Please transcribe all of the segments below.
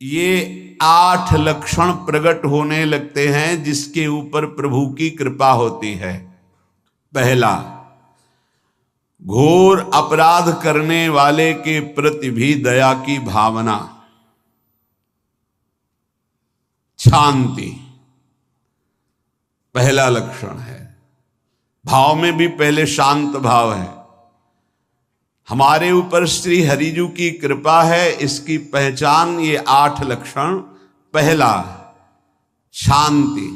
ये 8 लक्षण प्रकट होने लगते हैं जिसके ऊपर प्रभु की कृपा होती है। पहला, घोर अपराध करने वाले के प्रति भी दया की भावना, शांति पहला लक्षण है। भाव में भी पहले शांत भाव है। हमारे ऊपर श्री हरिजू की कृपा है, इसकी पहचान ये 8 लक्षण। पहला, शांति,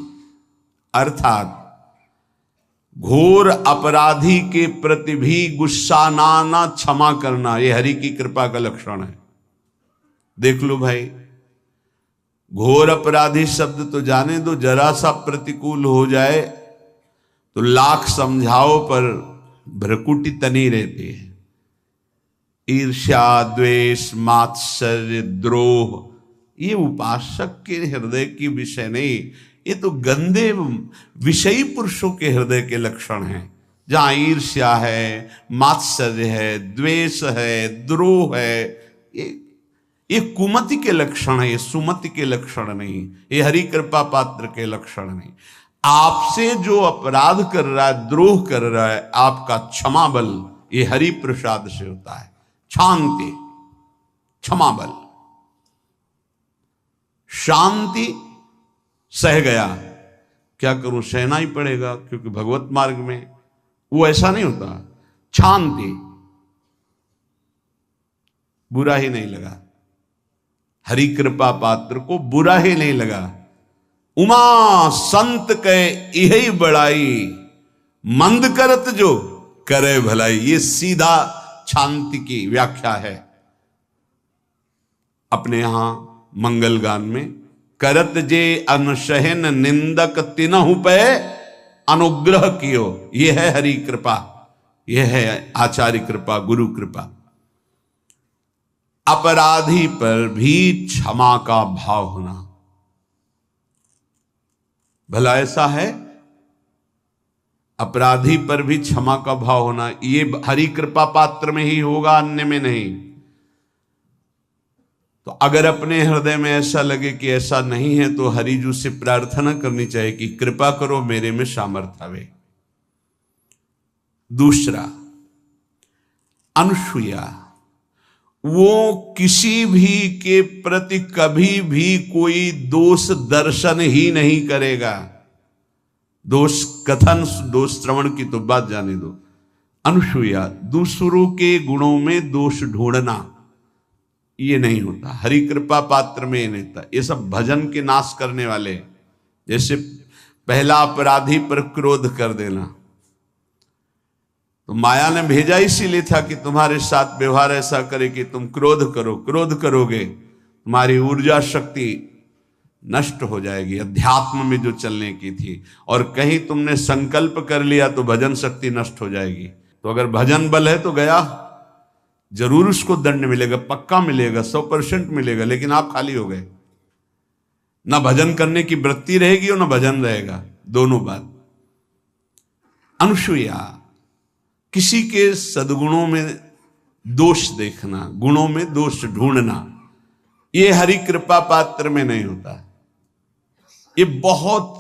अर्थात घोर अपराधी के प्रति भी गुस्सा ना क्षमा करना, ये हरि की कृपा का लक्षण है। देख लो भाई, घोर अपराधी शब्द तो जाने दो, जरा सा प्रतिकूल हो जाए तो लाख समझाओ पर भ्रकुटी तनी रहती है। ईर्ष्या, द्वेष, मात्सर्य, द्रोह, ये उपासक के हृदय की विषय नहीं, ये तो गंदे विषयी पुरुषों के हृदय के लक्षण हैं। जहां ईर्ष्या है, मात्सर्य है, द्वेष है, द्रोह है, ये कुमति के लक्षण है, ये सुमति के लक्षण नहीं, ये हरि कृपा पात्र के लक्षण नहीं। आपसे जो अपराध कर रहा है, द्रोह कर रहा है, आपका क्षमा बल ये हरि प्रसाद से होता है। शांति, क्षमा बल, शांति, सह गया, क्या करूं, सहना ही पड़ेगा क्योंकि भगवत मार्ग में वो ऐसा नहीं होता। शांति, बुरा ही नहीं लगा, हरि कृपा पात्र को बुरा ही नहीं लगा। उमा संत के यही बड़ाई, मंद करत जो करे भलाई, ये सीधा शांति की व्याख्या है। अपने यहां मंगल गान में, करत जे अनुशहन निंदक तिनहु पे अनुग्रह कियो, ये है हरि कृपा, ये है आचार्य कृपा, गुरु कृपा। अपराधी पर भी क्षमा का भाव होना, भला ऐसा है, अपराधी पर भी क्षमा का भाव होना, ये हरि कृपा पात्र में ही होगा, अन्य में नहीं। तो अगर अपने हृदय में ऐसा लगे कि ऐसा नहीं है तो हरिजू से प्रार्थना करनी चाहिए कि कृपा करो, मेरे में सामर्थ्य आवे। दूसरा, अनुसूया, वो किसी भी के प्रति कभी भी कोई दोष दर्शन ही नहीं करेगा। दोष कथन, दोष श्रवण की तो बात जाने दो। अनुसूया, दूसरों के गुणों में दोष ढूंढना ये नहीं होता, हरि कृपा पात्र में ये नहीं था। ये सब भजन के नाश करने वाले, जैसे पहला अपराधी पर क्रोध कर देना, तो माया ने भेजा इसीलिए था कि तुम्हारे साथ व्यवहार ऐसा करे कि तुम क्रोध करो, क्रोध करोगे तुम्हारी ऊर्जा शक्ति नष्ट हो जाएगी, अध्यात्म में जो चलने की थी, और कहीं तुमने संकल्प कर लिया तो भजन शक्ति नष्ट हो जाएगी। तो अगर भजन बल है तो गया, जरूर उसको दंड मिलेगा, पक्का मिलेगा, 100% मिलेगा, लेकिन आप खाली हो गए, ना भजन करने की वृत्ति रहेगी और ना भजन रहेगा, दोनों बात। अनुसूया, किसी के सद्गुणों में दोष देखना, गुणों में दोष ढूंढना, ये हरि कृपा पात्र में नहीं होता। ये बहुत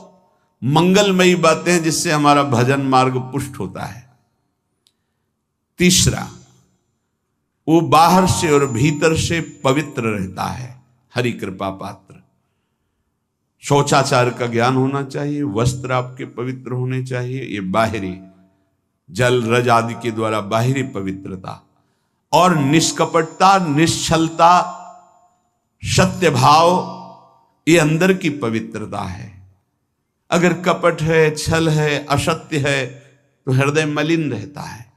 मंगलमयी बातें हैं जिससे हमारा भजन मार्ग पुष्ट होता है। तीसरा, वो बाहर से और भीतर से पवित्र रहता है, हरि कृपा पात्र। शौचाचार का ज्ञान होना चाहिए, वस्त्र आपके पवित्र होने चाहिए, ये बाहरी जल रज आदि के द्वारा बाहरी पवित्रता, और निष्कपटता, निश्चलता, सत्य भाव, ये अंदर की पवित्रता है। अगर कपट है, छल है, असत्य है तो हृदय मलिन रहता है।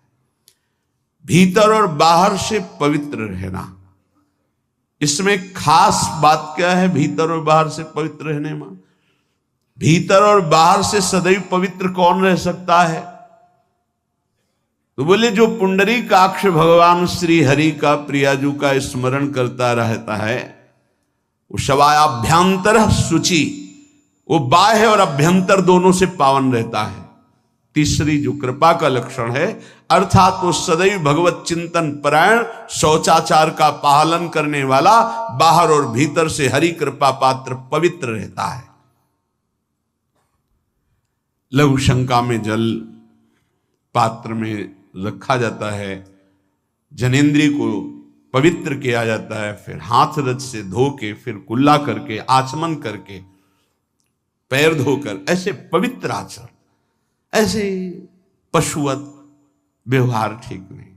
भीतर और बाहर से पवित्र रहना, इसमें खास बात क्या है भीतर और बाहर से पवित्र रहने में? भीतर और बाहर से सदैव पवित्र कौन रह सकता है? तो बोले जो पुंडरीकाक्ष भगवान श्री हरि का, प्रियाजू का स्मरण करता रहता है, वो शवायाभ्यंतर शुचि, वो बाह्य और अभ्यंतर दोनों से पावन रहता है। तीसरी जो कृपा का लक्षण है, अर्थात वो सदैव भगवत चिंतन परायण, शौचाचार का पालन करने वाला, बाहर और भीतर से हरि कृपा पात्र पवित्र रहता है। लघु शंका में जल पात्र में रखा जाता है, जनेंद्रिय को पवित्र किया जाता है, फिर हाथ रज से धो के, फिर कुल्ला करके, आचमन करके, पैर धोकर, ऐसे पवित्र आचरण, ऐसे पशुवत व्यवहार ठीक नहीं।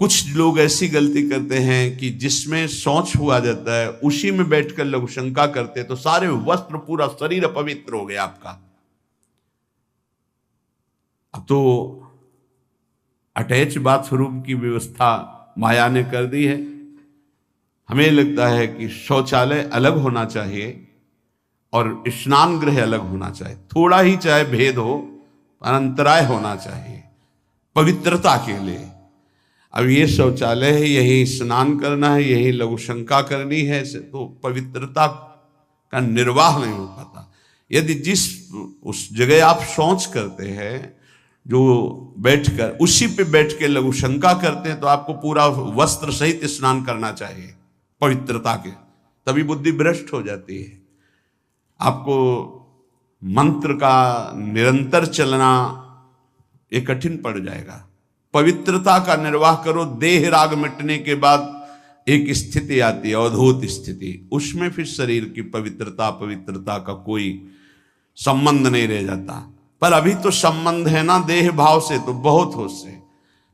कुछ लोग ऐसी गलती करते हैं कि जिसमें शौच हुआ जाता है उसी में बैठकर लघु शंका करते, तो सारे वस्त्र, पूरा शरीर अपवित्र हो गया आपका। अब तो अटैच बाथरूम की व्यवस्था माया ने कर दी है। हमें लगता है कि शौचालय अलग होना चाहिए और स्नान गृह अलग होना चाहिए, थोड़ा ही चाहे भेद हो, अंतराय होना चाहिए पवित्रता के लिए। अब ये शौचालय है, यही स्नान करना है, यही लघु शंका करनी है, तो पवित्रता का निर्वाह नहीं हो पाता। यदि जिस उस जगह आप शौच करते हैं, जो बैठकर उसी पे बैठ के लघु शंका करते हैं, तो आपको पूरा वस्त्र सहित स्नान करना चाहिए पवित्रता के, तभी बुद्धि भ्रष्ट हो जाती है। आपको मंत्र का निरंतर चलना ये कठिन पड़ जाएगा। पवित्रता का निर्वाह करो। देह राग मिटने के बाद एक स्थिति आती है, अवधूत स्थिति, उसमें फिर शरीर की पवित्रता का कोई संबंध नहीं रह जाता। पर अभी तो संबंध है ना देह भाव से, तो बहुत हो से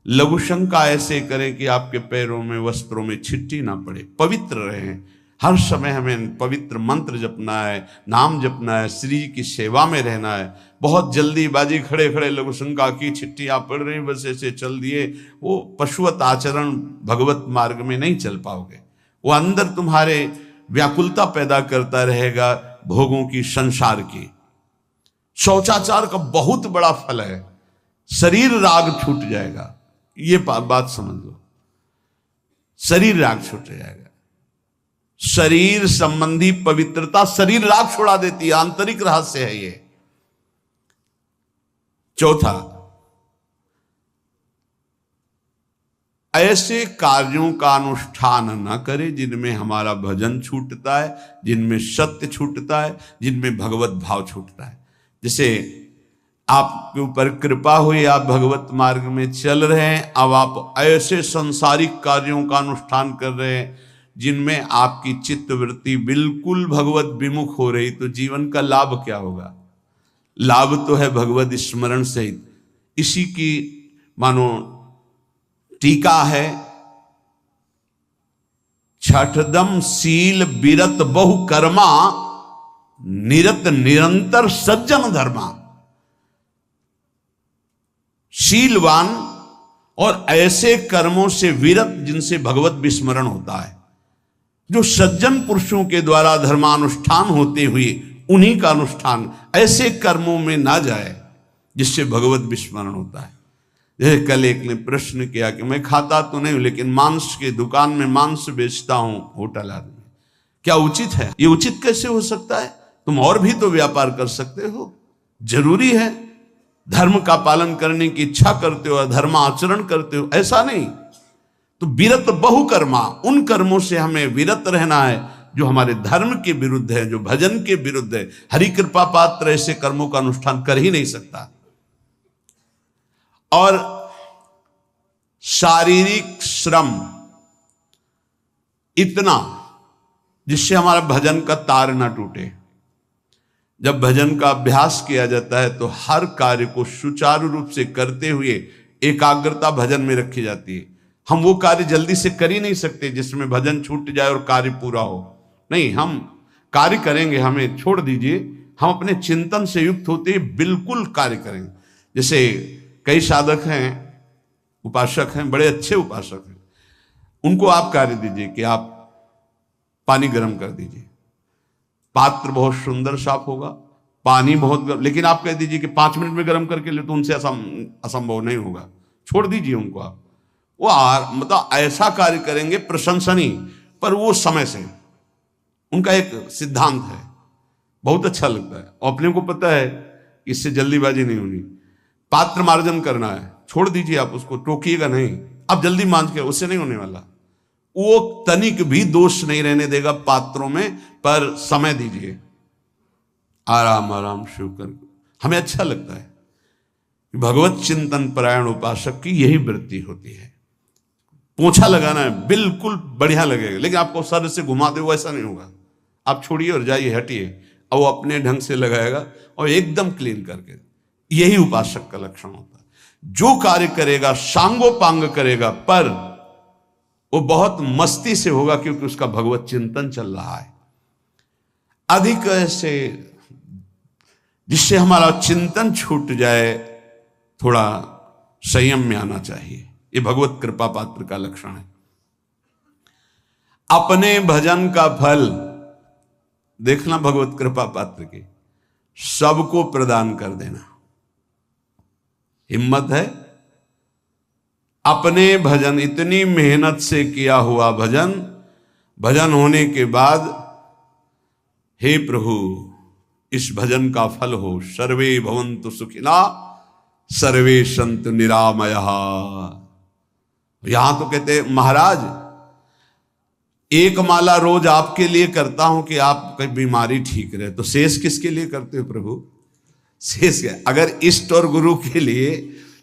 लघु शंका ऐसे करें कि आपके पैरों में, वस्त्रों में छिट्टी ना पड़े, पवित्र रहें। हर समय हमें पवित्र मंत्र जपना है, नाम जपना है, श्री की सेवा में रहना है। बहुत जल्दीबाजी खड़े खड़े लघु शंका की, छिट्टियां पड़ रही, बस ऐसे चल दिए, वो पशुवत आचरण भगवत मार्ग में नहीं चल पाओगे। वो अंदर तुम्हारे व्याकुलता पैदा करता रहेगा, भोगों की, संसार की। शौचाचार का बहुत बड़ा फल है, शरीर राग छूट जाएगा। ये बात समझ लो, शरीर राग छूट जाएगा। शरीर संबंधी पवित्रता शरीर राग छुड़ा देती है, आंतरिक रहस्य है ये। चौथा, ऐसे कार्यों का अनुष्ठान न करे जिनमें हमारा भजन छूटता है, जिनमें सत्य छूटता है, जिनमें भगवत भाव छूटता है। जैसे आपके ऊपर कृपा हुई, आप भगवत मार्ग में चल रहे हैं, अब आप ऐसे संसारिक कार्यों का अनुष्ठान कर रहे हैं जिनमें आपकी चित्तवृत्ति बिल्कुल भगवत विमुख हो रही, तो जीवन का लाभ क्या होगा? लाभ तो है भगवत स्मरण सहित। इसी की मानो टीका है, छठदम शील बिरत बहु कर्मा, निरत निरंतर सज्जन धर्मा। शीलवान और ऐसे कर्मों से विरत जिनसे भगवत विस्मरण होता है, जो सज्जन पुरुषों के द्वारा धर्मानुष्ठान होते हुए उन्हीं का अनुष्ठान, ऐसे कर्मों में ना जाए जिससे भगवत विस्मरण होता है। जैसे कल एक ने प्रश्न किया कि मैं खाता तो नहीं हूं, लेकिन मांस की दुकान में मांस बेचता हूं, होटल आदमी, क्या उचित है? ये उचित कैसे हो सकता है? तुम और भी तो व्यापार कर सकते हो। जरूरी है धर्म का पालन करने की इच्छा करते हो, धर्म आचरण करते हो, ऐसा नहीं। तो विरत बहु कर्मा, उन कर्मों से हमें विरत रहना है जो हमारे धर्म के विरुद्ध है, जो भजन के विरुद्ध है। हरि कृपा पात्र ऐसे कर्मों का अनुष्ठान कर ही नहीं सकता। और शारीरिक श्रम इतना जिससे हमारा भजन का तार ना टूटे। जब भजन का अभ्यास किया जाता है तो हर कार्य को सुचारू रूप से करते हुए एकाग्रता भजन में रखी जाती है। हम वो कार्य जल्दी से कर ही नहीं सकते जिसमें भजन छूट जाए और कार्य पूरा हो। नहीं, हम कार्य करेंगे, हमें छोड़ दीजिए, हम अपने चिंतन से युक्त होते बिल्कुल कार्य करेंगे। जैसे कई साधक हैं, उपासक हैं, बड़े अच्छे उपासक हैं, उनको आप कार्य दीजिए कि आप पानी गर्म कर दीजिए, पात्र बहुत सुंदर साफ होगा, पानी बहुत गर्म, लेकिन आप कह दीजिए कि 5 मिनट में गर्म करके ले, तो उनसे असंभव नहीं होगा। छोड़ दीजिए उनको आप, वो मतलब ऐसा कार्य करेंगे प्रशंसनीय, पर वो समय से। उनका एक सिद्धांत है, बहुत अच्छा लगता है। और अपने को पता है इससे जल्दीबाजी नहीं होनी। पात्र मार्जन करना है, छोड़ दीजिए, आप उसको टोकिएगा नहीं, आप जल्दी मांझ के, उससे नहीं होने वाला। वो तनिक भी दोष नहीं रहने देगा पात्रों में, पर समय दीजिए, आराम आराम शिव कर। हमें अच्छा लगता है, भगवत चिंतन परायण उपासक की यही वृत्ति होती है। पोछा लगाना है, बिल्कुल बढ़िया लगेगा, लेकिन आपको सर से घुमा दे वो ऐसा नहीं होगा। आप छोड़िए और जाइए, हटिए, और वो अपने ढंग से लगाएगा और एकदम क्लीन करके। यही उपासक का लक्षण होता है। जो कार्य करेगा सांगोपांग करेगा, पर वो बहुत मस्ती से होगा, क्योंकि उसका भगवत चिंतन चल रहा है। अधिक ऐसे जिससे हमारा चिंतन छूट जाए, थोड़ा संयम में आना चाहिए। ये भगवत कृपा पात्र का लक्षण है। अपने भजन का फल देखना, भगवत कृपा पात्र के सबको प्रदान कर देना। हिम्मत है, अपने भजन, इतनी मेहनत से किया हुआ भजन, भजन होने के बाद, हे प्रभु इस भजन का फल हो, सर्वे भवन्तु सुखिना सर्वे सन्तु निरामयः। यहां तो कहते महाराज, एक माला रोज आपके लिए करता हूं कि आपकी बीमारी ठीक रहे, तो शेष किसके लिए करते हो प्रभु? शेष क्या? अगर इष्ट और गुरु के लिए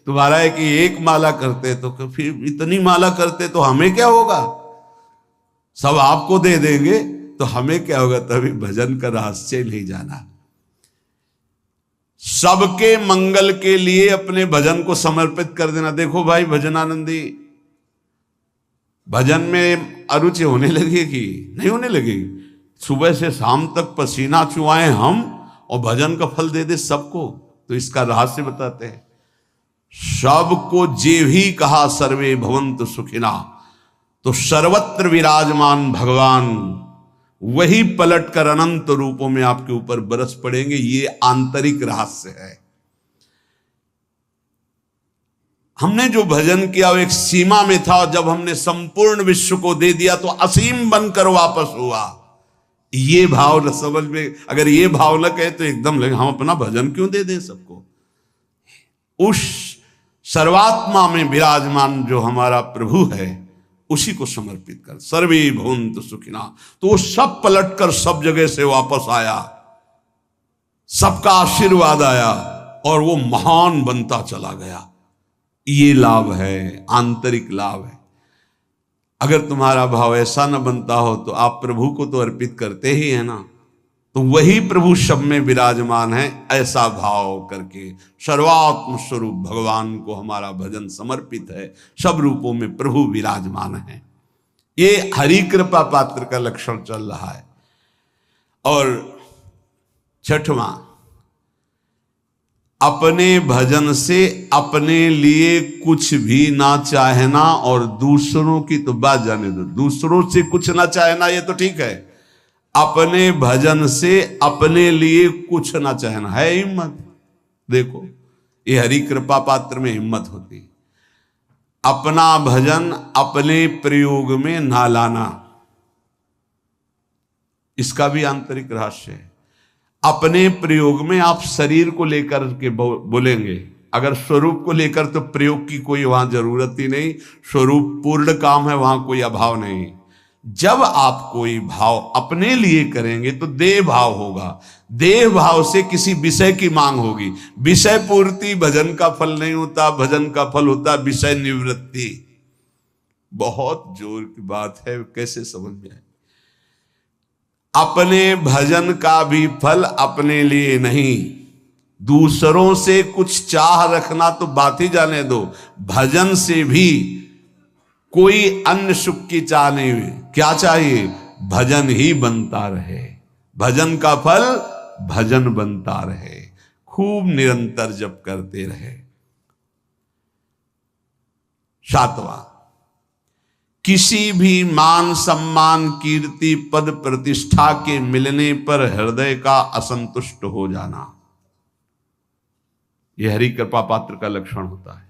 तुम्हारा है कि एक माला करते, तो फिर इतनी माला करते तो हमें क्या होगा? सब आपको दे देंगे तो हमें क्या होगा? तभी भजन का रहस्य नहीं जाना। सबके मंगल के लिए अपने भजन को समर्पित कर देना। देखो भाई भजनानंदी, भजन में अरुचि होने लगेगी? नहीं होने लगेगी। सुबह से शाम तक पसीना चुआए हम, और भजन का फल दे दे सबको। तो इसका रहस्य बताते हैं। सबको जे भी कहा सर्वे भवन्तु सुखिना, तो सर्वत्र विराजमान भगवान वही पलटकर अनंत रूपों में आपके ऊपर बरस पड़ेंगे। ये आंतरिक रहस्य है। हमने जो भजन किया वो एक सीमा में था, और जब हमने संपूर्ण विश्व को दे दिया तो असीम बनकर वापस हुआ। ये भाव न समझ में, अगर ये भाव न कहे तो एकदम लगे हम अपना भजन क्यों दे दें सबको। उस सर्वात्मा में विराजमान जो हमारा प्रभु है, उसी को समर्पित कर। सर्वे भवन्तु सुखिना, तो वो सब पलटकर सब जगह से वापस आया, सबका आशीर्वाद आया, और वो महान बनता चला गया। ये लाभ है, आंतरिक लाभ है। अगर तुम्हारा भाव ऐसा न बनता हो तो आप प्रभु को तो अर्पित करते ही है ना, तो वही प्रभु सब में विराजमान है। ऐसा भाव करके सर्वात्म स्वरूप भगवान को हमारा भजन समर्पित है। सब रूपों में प्रभु विराजमान है। ये हरि कृपा पात्र का लक्षण चल रहा है। और छठवां, अपने भजन से अपने लिए कुछ भी ना चाहना, और दूसरों की तो बात जाने दो, दूसरों से कुछ ना चाहना ये तो ठीक है। अपने भजन से अपने लिए कुछ ना चाहना है हिम्मत। देखो ये हरि कृपा पात्र में हिम्मत होती है। अपना भजन अपने प्रयोग में ना लाना, इसका भी आंतरिक रहस्य है। अपने प्रयोग में आप शरीर को लेकर के बोलेंगे, अगर स्वरूप को लेकर तो प्रयोग की कोई वहां जरूरत ही नहीं। स्वरूप पूर्ण काम है, वहां कोई अभाव नहीं। जब आप कोई भाव अपने लिए करेंगे तो देह भाव होगा। देह भाव से किसी विषय की मांग होगी। विषय पूर्ति भजन का फल नहीं होता, भजन का फल होता विषय निवृत्ति। बहुत जोर की बात है, कैसे समझ में आए? अपने भजन का भी फल अपने लिए नहीं, दूसरों से कुछ चाह रखना तो बात ही जाने दो। भजन से भी कोई अन्य सुख की चाह नहीं हुई। क्या चाहिए? भजन ही बनता रहे, भजन का फल भजन बनता रहे, खूब निरंतर जप करते रहे। सातवां, किसी भी मान सम्मान कीर्ति पद प्रतिष्ठा के मिलने पर हृदय का असंतुष्ट हो जाना, यह हरि कृपा पात्र का लक्षण होता है।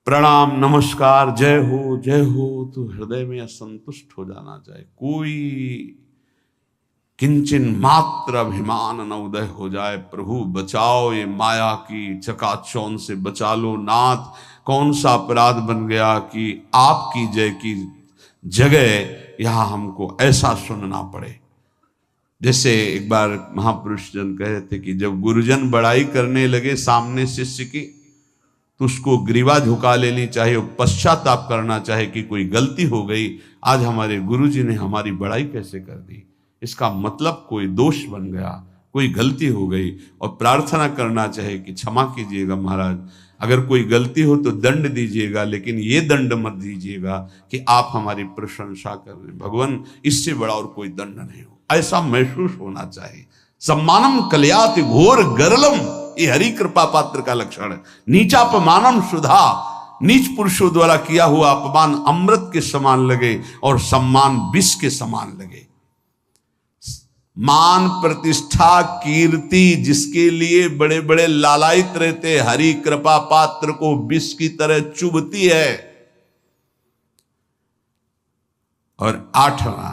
प्रणाम नमस्कार जय हो तो हृदय में असंतुष्ट हो जाना चाहिए। कोई किंचन मात्र अभिमान न उदय हो जाए। प्रभु बचाओ, ये माया की चकाचौंध से बचा लो नाथ। कौन सा अपराध बन गया कि आपकी जय की जगह यहां हमको ऐसा सुनना पड़े। जैसे एक बार महापुरुष जन कह रहे थे कि जब गुरुजन बड़ाई करने लगे सामने शिष्य की, तो उसको ग्रीवा झुका लेनी चाहिए और पश्चाताप करना चाहिए कि कोई गलती हो गई, आज हमारे गुरुजी ने हमारी बड़ाई कैसे कर दी, इसका मतलब कोई दोष बन गया, कोई गलती हो गई, और प्रार्थना करना चाहिए कि क्षमा कीजिएगा महाराज, अगर कोई गलती हो तो दंड दीजिएगा, लेकिन ये दंड मत दीजिएगा कि आप हमारी प्रशंसा कर रहे हैं। भगवान, इससे बड़ा और कोई दंड नहीं हो, ऐसा महसूस होना चाहिए। सम्मानम कलयाति घोर गरलम, ये हरि कृपा पात्र का लक्षण है। नीचापमानम सुधा, नीच पुरुषों द्वारा किया हुआ अपमान अमृत के समान लगे और सम्मान विष के समान लगे। मान प्रतिष्ठा कीर्ति जिसके लिए बड़े बड़े लालायित रहते, हरि कृपा पात्र को विष की तरह चुभती है। और 8वां,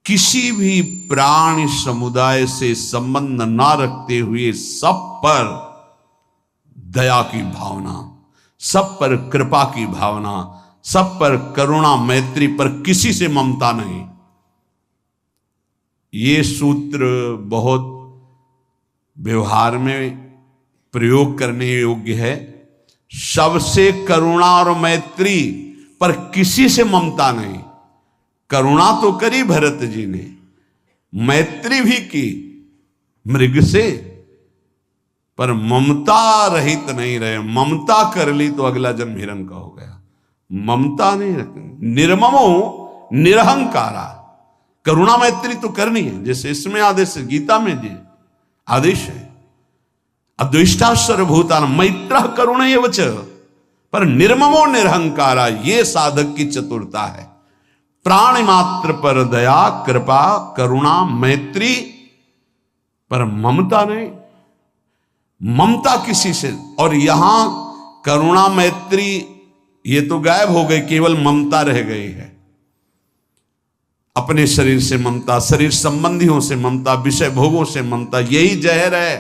किसी भी प्राणी समुदाय से संबंध ना रखते हुए सब पर दया की भावना, सब पर कृपा की भावना, सब पर करुणा मैत्री, पर किसी से ममता नहीं। ये सूत्र बहुत व्यवहार में प्रयोग करने योग्य है। सबसे करुणा और मैत्री, पर किसी से ममता नहीं। करुणा तो करी भरत जी ने, मैत्री भी की मृग से, पर ममता रहित नहीं रहे। ममता कर ली तो अगला जन्म हिरण का हो गया। ममता नहीं रखनी। निर्ममो निरहंकारा, करुणा मैत्री तो करनी है, जैसे इसमें आदेश है, गीता में जी आदेश है, अद्वेष्टा सर्वभूतान मैत्र करुण एवच, पर निर्ममो निरहंकारा, ये साधक की चतुरता है। प्राणी मात्र पर दया कृपा करुणा मैत्री, पर ममता नहीं। ममता किसी से, और यहां करुणा मैत्री ये तो गायब हो गई, केवल ममता रह गई है। अपने शरीर से ममता, शरीर संबंधियों से ममता, विषय भोगों से ममता, यही जहर है।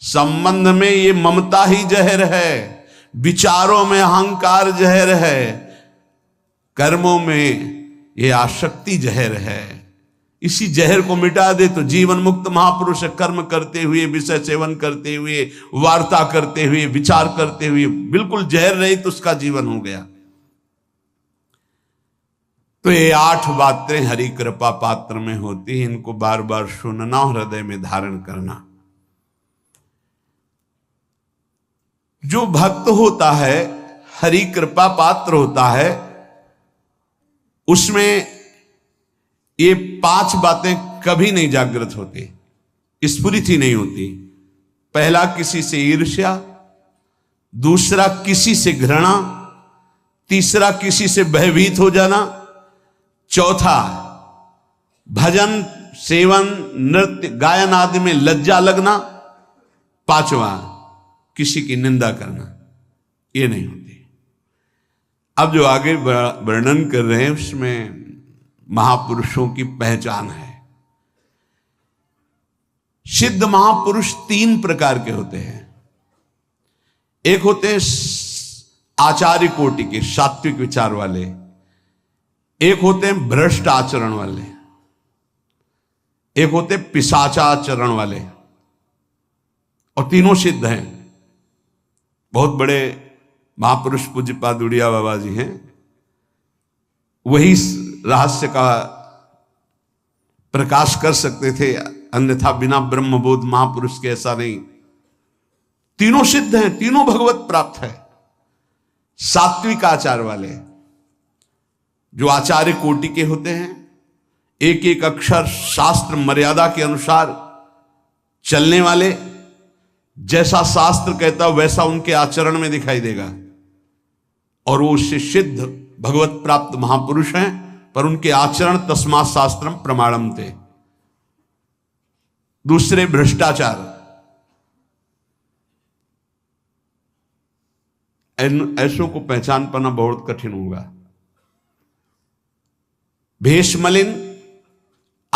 संबंध में ये ममता ही जहर है, विचारों में अहंकार जहर है, कर्मों में ये आसक्ति जहर है। इसी जहर को मिटा दे तो जीवन मुक्त महापुरुष कर्म करते हुए, विषय सेवन करते हुए, वार्ता करते हुए, विचार करते हुए, बिल्कुल जहर रहित तो उसका जीवन हो गया। तो ये 8 बातें हरि कृपा पात्र में होती हैं, इनको बार बार सुनना, हृदय में धारण करना। जो भक्त होता है, हरि कृपा पात्र होता है, उसमें ये 5 बातें कभी नहीं जागृत होती, स्फुरित ही नहीं होती। पहला, किसी से ईर्ष्या, दूसरा किसी से घृणा, तीसरा किसी से भयभीत हो जाना, चौथा भजन सेवन नृत्य गायन आदि में लज्जा लगना, पांचवा किसी की निंदा करना, ये नहीं होती। अब जो आगे वर्णन कर रहे हैं उसमें महापुरुषों की पहचान है। सिद्ध महापुरुष 3 प्रकार के होते हैं। एक होते हैं आचार्य कोटि के, सात्विक विचार वाले। एक होते हैं भ्रष्ट आचरण वाले, एक होते पिशाचाचरण वाले, और तीनों सिद्ध हैं। बहुत बड़े महापुरुष पूज्यपाद उड़िया बाबा जी हैं, वही रहस्य का प्रकाश कर सकते थे, अन्यथा बिना ब्रह्मबोध महापुरुष के ऐसा नहीं। तीनों सिद्ध हैं, तीनों भगवत प्राप्त है। सात्विक आचार वाले, जो आचार्य कोटि के होते हैं, एक एक अक्षर शास्त्र मर्यादा के अनुसार चलने वाले, जैसा शास्त्र कहता वैसा उनके आचरण में दिखाई देगा, और वो उससे सिद्ध भगवत प्राप्त महापुरुष हैं, पर उनके आचरण तस्मात् शास्त्रम प्रमाणम थे। दूसरे भ्रष्टाचार, ऐसों को पहचान पाना बहुत कठिन होगा। भेष मलिन,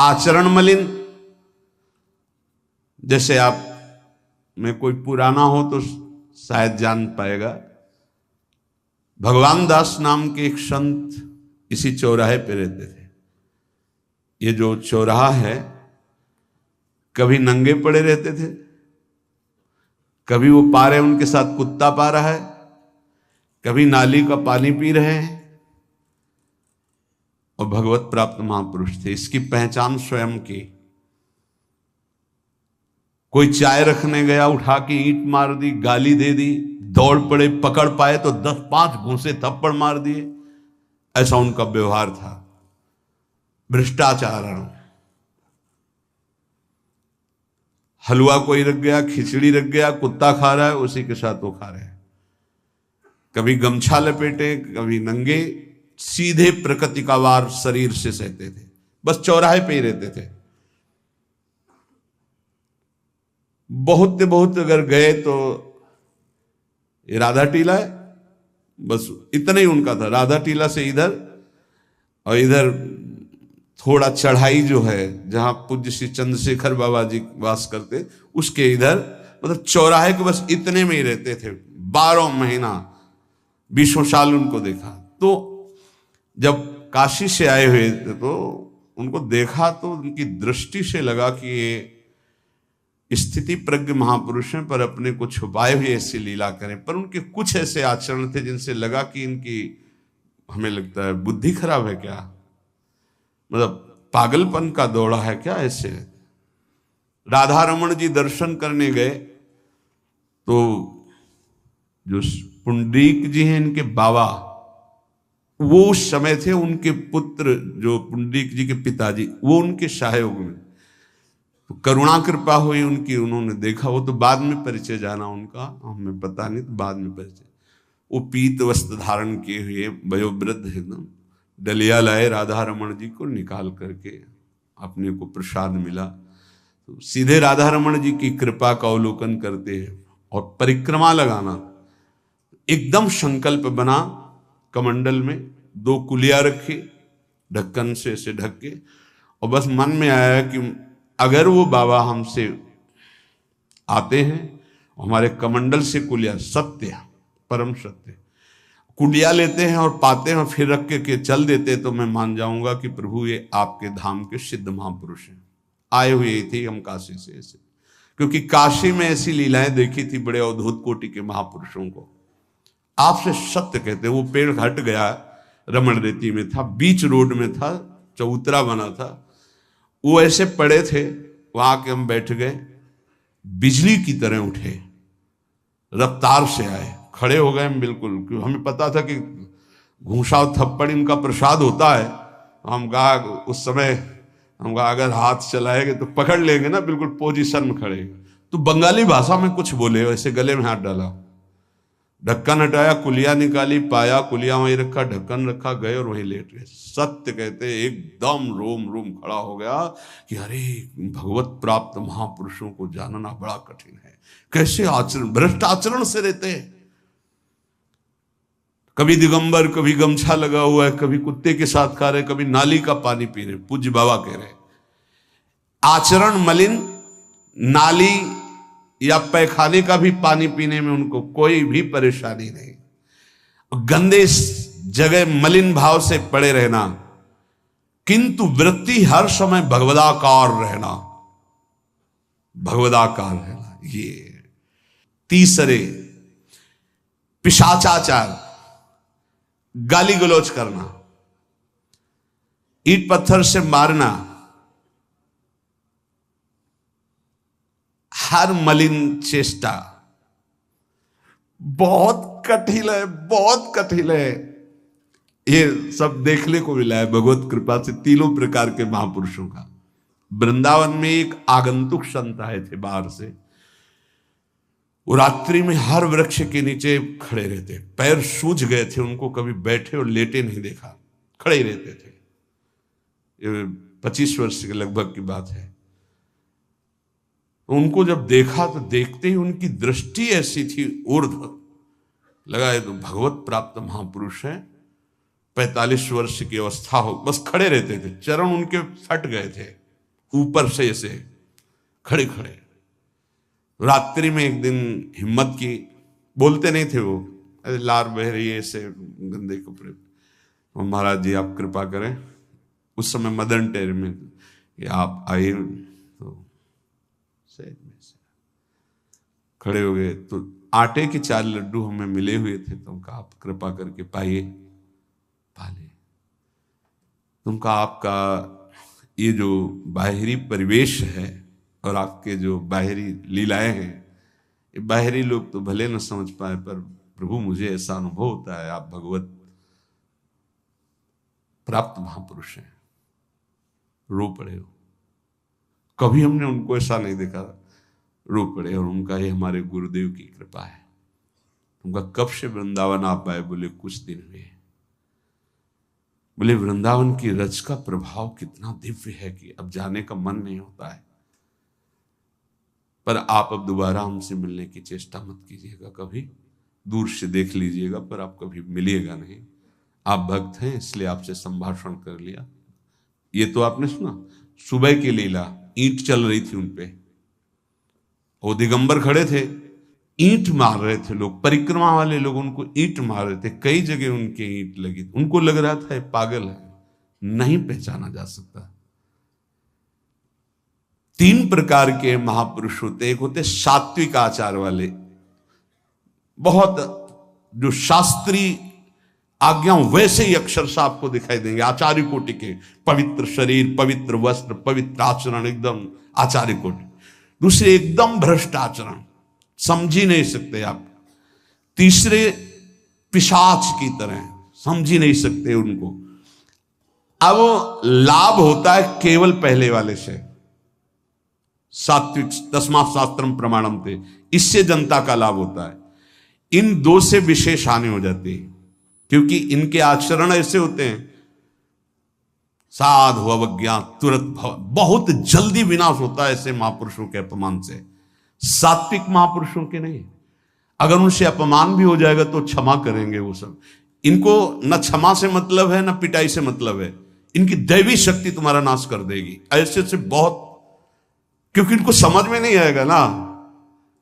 आचरण मलिन, जैसे आप में कोई पुराना हो तो शायद जान पाएगा, भगवान दास नाम के एक संत इसी चौराहे पे रहते थे। ये जो चौराहा है, कभी नंगे पड़े रहते थे, कभी वो पा रहे उनके साथ कुत्ता पा रहा है, कभी नाली का पानी पी रहे हैं, और भगवत प्राप्त महापुरुष थे। इसकी पहचान स्वयं की। कोई चाय रखने गया, उठा के ईंट मार दी, गाली दे दी, दौड़ पड़े, पकड़ पाए तो 10-5 घूंसे थप्पड़ मार दिए। ऐसा उनका व्यवहार था, भ्रष्टाचार। हलवा कोई रख गया, खिचड़ी रख गया, कुत्ता खा रहा है, उसी के साथ वो खा रहे हैं। कभी गमछा लपेटे, कभी नंगे, सीधे प्रकृति का वार शरीर से सहते थे, बस चौराहे पे ही रहते थे। बहुत अगर गए तो ये राधा टीला है, बस इतना ही उनका था। राधा टीला से इधर, और इधर थोड़ा चढ़ाई जो है जहां पूज्य श्री चंद्रशेखर बाबा जी वास करते, उसके इधर, मतलब चौराहे के बस इतने में ही रहते थे 12 महीना, 20 साल उनको देखा। तो जब काशी से आए हुए थे तो उनको देखा तो उनकी दृष्टि से लगा कि ये स्थिति प्रज्ञ महापुरुष हैं, पर अपने को छुपाए हुए ऐसी लीला करें। पर उनके कुछ ऐसे आचरण थे जिनसे लगा कि इनकी, हमें लगता है, बुद्धि खराब है क्या, मतलब पागलपन का दौड़ा है क्या। ऐसे राधा रमन जी दर्शन करने गए तो जो पुंडरीक जी हैं इनके बाबा, वो उस समय थे, उनके पुत्र जो पुंडरीक जी के पिताजी, वो उनके सहयोग में। तो करुणा कृपा हुई उनकी, उन्होंने देखा। वो तो बाद में परिचय जाना उनका, हमें पता नहीं, तो बाद में परिचय। वो पीत वस्त्र धारण किए हुए वयोवृद्ध एकदम डलिया लाए, राधा रमन जी को निकाल करके अपने को प्रसाद मिला। तो सीधे राधा रमन जी की कृपा का अवलोकन करते हैं और परिक्रमा लगाना। एकदम संकल्प बना, कमंडल में 2 कुलिया रखी, ढक्कन से ऐसे ढक के, और बस मन में आया कि अगर वो बाबा हमसे आते हैं, हमारे कमंडल से कुलिया, सत्य, परम सत्य, कुलिया लेते हैं और पाते हैं और फिर रख के चल देते, तो मैं मान जाऊंगा कि प्रभु ये आपके धाम के सिद्ध महापुरुष हैं, आए हुए थे हम काशी से ऐसे। क्योंकि काशी में ऐसी लीलाएं देखी थी बड़े अद्भुत कोटि के महापुरुषों को। आपसे सत्य कहते हैं, वो पेड़ हट गया, रमण रेती में था, बीच रोड में था, चबूतरा बना था, वो ऐसे पड़े थे, वहां के हम बैठ गए, बिजली की तरह उठे, रफ्तार से आए, खड़े हो गए हम बिल्कुल, क्योंकि हमें पता था कि घूंसा और थप्पड़ इनका प्रसाद होता है। हम कहा उस समय, हम कहा अगर हाथ चलाएंगे तो पकड़ लेंगे ना, बिल्कुल पोजीशन में खड़े। तो बंगाली भाषा में कुछ बोले, वैसे गले में हाथ डाला, ढक्कन हटाया, कुलिया निकाली, पाया, कुलिया वहीं रखा, ढक्कन रखा, गए और वहीं लेट गए। सत्य कहते एकदम रोम रोम खड़ा हो गया कि अरे भगवत प्राप्त महापुरुषों को जानना बड़ा कठिन है, कैसे आचरण, भ्रष्ट आचरण से रहते हैं। कभी दिगंबर, कभी गमछा लगा हुआ है, कभी कुत्ते के साथ खा रहे, कभी नाली का पानी पी रहे। पूज्य बाबा कह रहे आचरण मलिन, नाली या पैखाने का भी पानी पीने में उनको कोई भी परेशानी नहीं। गंदे जगह मलिन भाव से पड़े रहना, किंतु वृत्ति हर समय भगवदाकार रहना, भगवदाकार रहना। ये तीसरे, पिशाचाचार, गाली गलौज करना, ईंट पत्थर से मारना, हर मलिन चेष्टा बहुत कठिन है, बहुत कठिन है। ये सब देखने को मिला है भगवत कृपा से तीनों प्रकार के महापुरुषों का। वृंदावन में एक आगंतुक संत आए थे बाहर से, वो रात्रि में हर वृक्ष के नीचे खड़े रहते, पैर सूज गए थे, उनको कभी बैठे और लेटे नहीं देखा, खड़े ही रहते थे। ये 25 वर्ष के लगभग की बात है। उनको जब देखा तो देखते ही उनकी दृष्टि ऐसी थी ऊर्ध्व, लगा ये तो भगवत प्राप्त महापुरुष है, 45 वर्ष की अवस्था हो, बस खड़े रहते थे, चरण उनके फट गए थे, ऊपर से ऐसे खड़े खड़े। रात्रि में एक दिन हिम्मत की, बोलते नहीं थे वो, लार बह रही है ऐसे गंदे कपड़े, महाराज जी आप कृपा करें। उस समय मदन टेर में कि आप आइए, तो सहज में से खड़े हो गए। तो आटे के 4 लड्डू हमें मिले हुए थे, तो उनका आप कृपा करके पाइए, पाले। तुमका आपका ये जो बाहरी परिवेश है और आपके जो बाहरी लीलाएं हैं, ये बाहरी लोग तो भले न समझ पाए, पर प्रभु मुझे ऐसा अनुभव होता है आप भगवत प्राप्त महापुरुष हैं। रो पड़े हो, कभी हमने उनको ऐसा नहीं देखा, रो पड़े। और उनका ये हमारे गुरुदेव की कृपा है। उनका कब से वृंदावन आप आए? बोले कुछ दिन हुए। बोले वृंदावन की रज का प्रभाव कितना दिव्य है कि अब जाने का मन नहीं होता है। पर आप अब दोबारा हमसे मिलने की चेष्टा मत कीजिएगा, कभी दूर से देख लीजिएगा, पर आप कभी मिलिएगा नहीं। आप भक्त हैं इसलिए आपसे संभाषण कर लिया। ये तो आपने सुना सुबह की लीला, ईंट चल रही थी उनपे, वो दिगंबर खड़े थे, ईंट मार रहे थे लोग, परिक्रमा वाले लोग उनको ईंट मार रहे थे, कई जगह उनके ईंट लगी। उनको लग रहा था ये पागल है, नहीं पहचाना जा सकता। 3 प्रकार के महापुरुष होते। एक होते सात्विक आचार वाले, बहुत जो शास्त्रीय आज्ञा वैसे ही अक्षरशः आपको दिखाई देंगे, आचार्य कोटि के, पवित्र शरीर, पवित्र वस्त्र, पवित्र आचरण, एकदम आचार्य कोटि। दूसरे एकदम भ्रष्ट आचरण, समझ ही नहीं सकते आप। तीसरे पिशाच की तरह, समझ ही नहीं सकते उनको। अब लाभ होता है केवल पहले वाले से, सात्विक, तस्मात् शास्त्रम प्रमाणम थे, इससे जनता का लाभ होता है। इन 2 से विशेष हानि हो जाती है, क्योंकि इनके आचरण ऐसे होते हैं, साधु अवज्ञा तुरंत बहुत जल्दी विनाश होता है ऐसे महापुरुषों के अपमान से। सात्विक महापुरुषों के नहीं, अगर उनसे अपमान भी हो जाएगा तो क्षमा करेंगे वो सब। इनको न क्षमा से मतलब है, न पिटाई से मतलब है, इनकी दैवी शक्ति तुम्हारा नाश कर देगी। ऐसे से बहुत, क्योंकि इनको समझ में नहीं आएगा ना।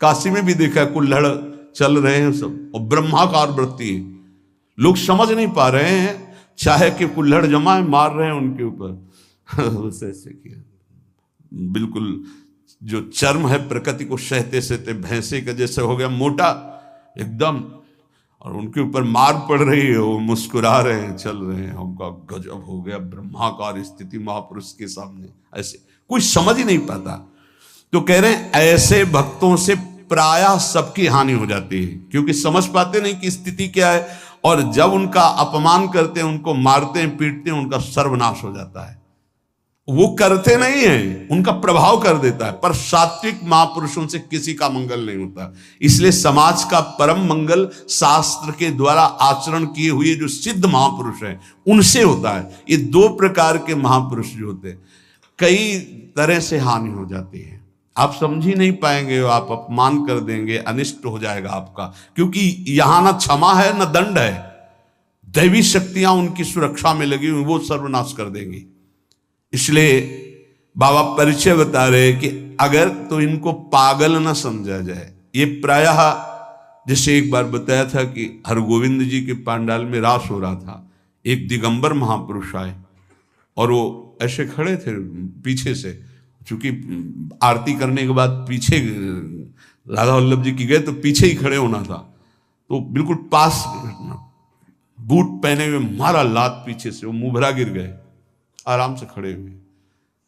काशी में भी देखा, कुल्हड़ चल रहे हैं सब, और ब्रह्माकार वृत्ति, लोग समझ नहीं पा रहे हैं, चाहे कि कुल्हड़ जमाए मार रहे हैं उनके ऊपर। ऐसे किया, बिल्कुल जो चर्म है प्रकृति को सहते सहते भैंसे का जैसे हो गया मोटा एकदम, और उनके ऊपर मार पड़ रही है, वो मुस्कुरा रहे हैं, चल रहे हैं। उनका गजब हो गया, ब्रह्माकार स्थिति महापुरुष के सामने, ऐसे कोई समझ ही नहीं पाता। तो कह रहे हैं ऐसे भक्तों से प्रायः सबकी हानि हो जाती है, क्योंकि समझ पाते नहीं कि स्थिति क्या है, और जब उनका अपमान करते हैं, उनको मारते हैं, पीटते हैं, उनका सर्वनाश हो जाता है। वो करते नहीं है, उनका प्रभाव कर देता है, पर सात्विक महापुरुषों से किसी का मंगल नहीं होता। इसलिए समाज का परम मंगल शास्त्र के द्वारा आचरण किए हुए जो सिद्ध महापुरुष हैं उनसे होता है। ये 2 प्रकार के महापुरुष जो होते हैं, कई तरह से हानि हो जाती है, आप समझ ही नहीं पाएंगे, आप अपमान कर देंगे, अनिष्ट हो जाएगा आपका, क्योंकि यहां ना क्षमा है ना दंड है, दैवी शक्तियां उनकी सुरक्षा में लगी हुई, वो सर्वनाश कर देंगी। इसलिए बाबा परिचय बता रहे कि अगर तो इनको पागल ना समझा जाए। ये प्रायः जैसे एक बार बताया था कि हरगोविंद जी के पांडाल में रास हो रहा था, एक दिगंबर महापुरुष आए और वो ऐसे खड़े थे पीछे से, चूंकि आरती करने के बाद पीछे राधा वल्लभ जी की गए तो पीछे ही खड़े होना था, तो बिल्कुल पास बूट पहने हुए मारा लात पीछे से, वो मुभरा गिर गए, आराम से खड़े हुए,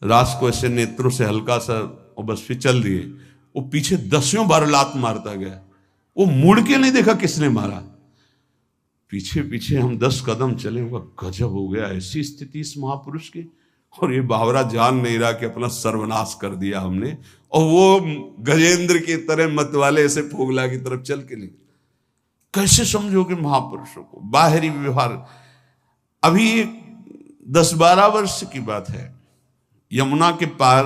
रास को ऐसे नेत्रों से हल्का सा और बस फिर चल दिए। वो पीछे 10 बार लात मारता गया, वो मुड़ के नहीं देखा किसने मारा, पीछे पीछे हम 10 कदम चले, हुआ गजब हो गया, ऐसी स्थिति इस महापुरुष की। और ये बावरा जान नहीं रहा कि अपना सर्वनाश कर दिया हमने, और वो गजेंद्र की तरह मत वाले ऐसे फोगला की तरफ चल के निकले। कैसे समझोगे महापुरुषों को? बाहरी व्यवहार। अभी 10-12 वर्ष की बात है, यमुना के पार